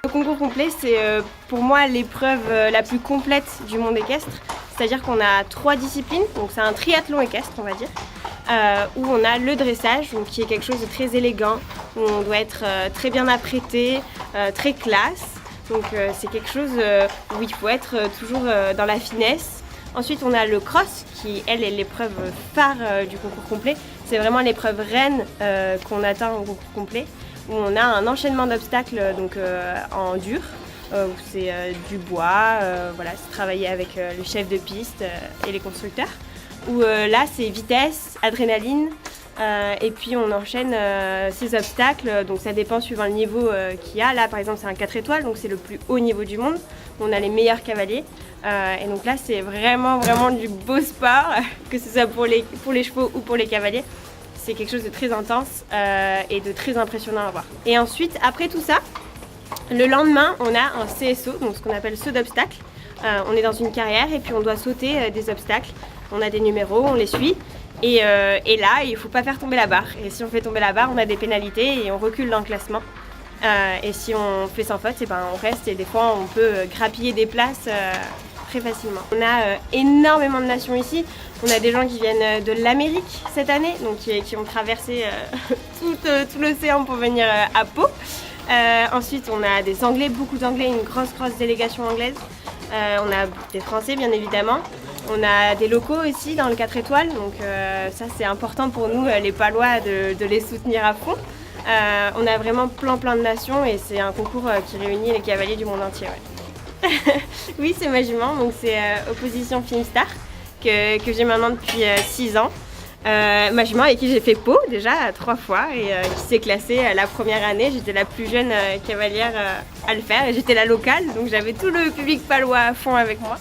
Le concours complet, c'est pour moi l'épreuve la plus complète du monde équestre. C'est-à-dire qu'on a 3 disciplines, donc c'est un triathlon équestre, on va dire, où on a le dressage, donc qui est quelque chose de très élégant, où on doit être très bien apprêté, très classe. Donc c'est quelque chose où il faut être toujours dans la finesse. Ensuite, on a le cross, qui elle est l'épreuve phare du concours complet. C'est vraiment l'épreuve reine qu'on atteint au concours complet, où on a un enchaînement d'obstacles donc en dur, où c'est du bois, voilà, c'est travailler avec le chef de piste et les constructeurs. Où là, c'est vitesse, adrénaline, et puis on enchaîne ces obstacles, donc ça dépend suivant le niveau qu'il y a. Là, par exemple, c'est un 4 étoiles, donc c'est le plus haut niveau du monde. On a les meilleurs cavaliers. Et donc là, c'est vraiment du beau sport, que ce soit pour les chevaux ou pour les cavaliers. C'est quelque chose de très intense et de très impressionnant à voir. Et ensuite, après tout ça, le lendemain, on a un CSO, donc ce qu'on appelle saut d'obstacle. On est dans une carrière et puis on doit sauter des obstacles. On a des numéros, on les suit. Et là, il ne faut pas faire tomber la barre. Et si on fait tomber la barre, on a des pénalités et on recule dans le classement. Et si on fait sans faute, on reste et des fois, on peut grappiller des places très facilement. On a énormément de nations ici. On a des gens qui viennent de l'Amérique cette année, donc qui ont traversé tout l'océan pour venir à Pau. Ensuite, on a des Anglais, beaucoup d'Anglais, une grosse délégation anglaise. On a des Français, bien évidemment. On a des locaux aussi dans le 4 étoiles, donc ça c'est important pour nous, les Palois, de les soutenir à fond. On a vraiment plein de nations et c'est un concours qui réunit les cavaliers du monde entier. Ouais. Oui, c'est ma jument, donc c'est Opposition Filmstar que j'ai maintenant depuis 6 ans. Ma jument avec qui j'ai fait Pau déjà 3 fois et qui s'est classée la première année. J'étais la plus jeune cavalière à le faire et j'étais la locale, donc j'avais tout le public palois à fond avec moi.